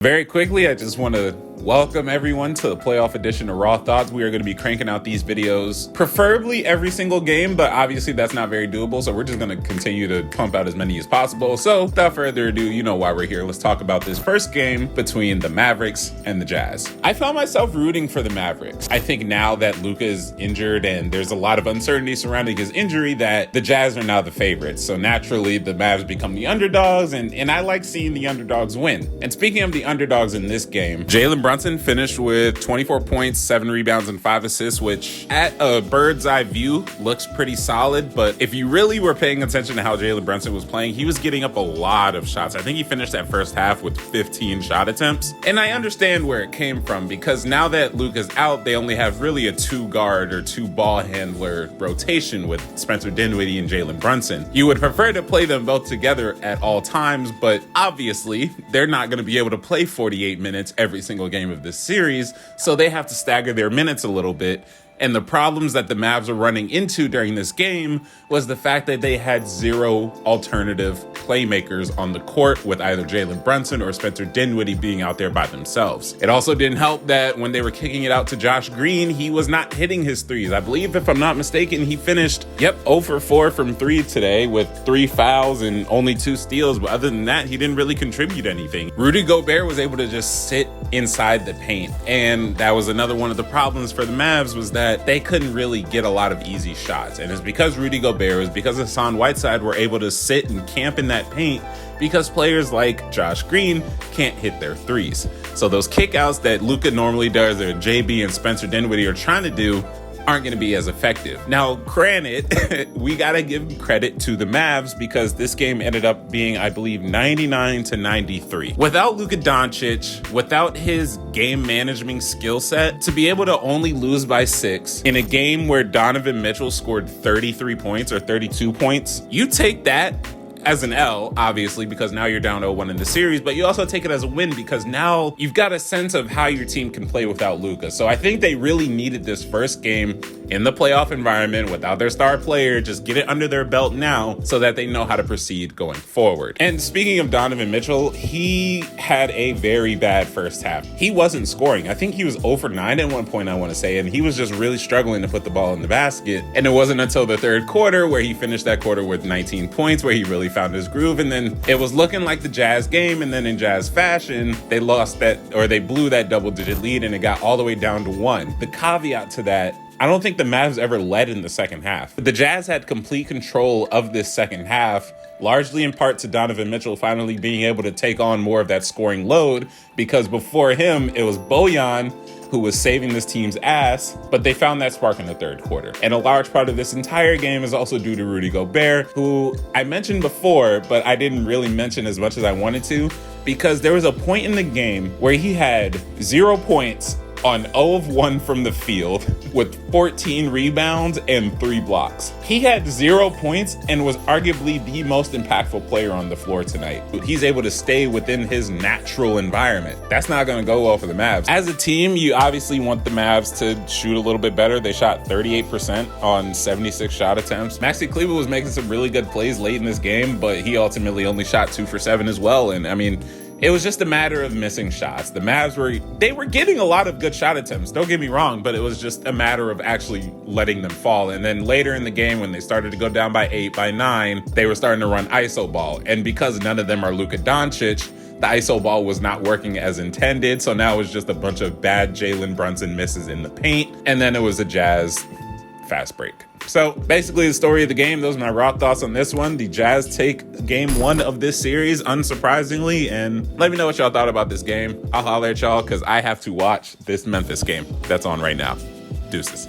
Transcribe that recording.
Very quickly, I just want to welcome everyone to the playoff edition of Raw Thoughts. We are going to be cranking out these videos, preferably every single game, but obviously that's not very doable, so we're just going to continue to pump out as many as possible. So without further ado, you know why we're here. Let's talk about this first game between the Mavericks and the Jazz. I found myself rooting for the Mavericks. I think now that Luka is injured and there's a lot of uncertainty surrounding his injury, that the Jazz are now the favorites. So naturally, the Mavs become the underdogs, and I like seeing the underdogs win. And speaking of the underdogs in this game, Jalen Brunson finished with 24 points, 7 rebounds, and 5 assists, which at a bird's eye view looks pretty solid. But if you really were paying attention to how Jalen Brunson was playing, he was getting up a lot of shots. I think he finished that first half with 15 shot attempts. And I understand where it came from, because now that Luka's out, they only have really a 2-guard or 2-ball handler rotation with Spencer Dinwiddie and Jalen Brunson. You would prefer to play them both together at all times, but obviously they're not going to be able to play 48 minutes every single game of this series, so they have to stagger their minutes a little bit. And the problems that the Mavs are running into during this game was the fact that they had 0 alternative playmakers on the court, with either Jalen Brunson or Spencer Dinwiddie being out there by themselves. It also didn't help that when they were kicking it out to Josh Green, he was not hitting his threes. I believe, if I'm not mistaken, he finished, 0 for 4 from 3 today with 3 fouls and only 2 steals. But other than that, he didn't really contribute anything. Rudy Gobert was able to just sit inside the paint. And that was another one of the problems for the Mavs, was that they couldn't really get a lot of easy shots. And it's because Rudy Gobert, was because Hassan Whiteside were able to sit and camp in that paint, because players like Josh Green can't hit their threes. So those kickouts that Luka normally does, or JB and Spencer Dinwiddie are trying to do, aren't going to be as effective. Now, granted, we got to give credit to the Mavs, because this game ended up being, I believe, 99-93. Without Luka Doncic, without his game management skill set, to be able to only lose by 6 in a game where Donovan Mitchell scored 33 points or 32 points, you take that as an L, obviously, because now you're down 0-1 in the series, but you also take it as a win because now you've got a sense of how your team can play without Luka. So I think they really needed this first game in the playoff environment without their star player. Just get it under their belt now so that they know how to proceed going forward. And speaking of Donovan Mitchell, he had a very bad first half. He wasn't scoring. I think he was 0 for 9 at one point, I want to say, and he was just really struggling to put the ball in the basket. And it wasn't until the third quarter, where he finished that quarter with 19 points, where he really found his groove. And then it was looking like the Jazz game, and then in Jazz fashion, they lost that, or they blew that double-digit lead, and it got all the way down to 1. The caveat to that, I don't think the Mavs ever led in the second half. The Jazz had complete control of this second half, largely in part to Donovan Mitchell finally being able to take on more of that scoring load, because before him, it was Bojan who was saving this team's ass, but they found that spark in the third quarter. And a large part of this entire game is also due to Rudy Gobert, who I mentioned before, but I didn't really mention as much as I wanted to, because there was a point in the game where he had 0 points on 0 of 1 from the field with 14 rebounds and 3 blocks. He had 0 points and was arguably the most impactful player on the floor tonight. He's able to stay within his natural environment. That's not going to go well for the Mavs. As a team, you obviously want the Mavs to shoot a little bit better. They shot 38% on 76 shot attempts. Maxi Kleber was making some really good plays late in this game, but he ultimately only shot 2 for 7 as well. And I mean, it was just a matter of missing shots. The Mavs were getting a lot of good shot attempts, don't get me wrong, but it was just a matter of actually letting them fall. And then later in the game, when they started to go down by 8, by 9, they were starting to run ISO ball. And because none of them are Luka Doncic, the ISO ball was not working as intended. So now it was just a bunch of bad Jalen Brunson misses in the paint. And then it was a Jazz fast break. So basically the story of the game, those are my raw thoughts on this one. The Jazz take game 1 of this series, unsurprisingly, and let me know what y'all thought about this game. I'll holler at y'all because I have to watch this Memphis game that's on right now. Deuces.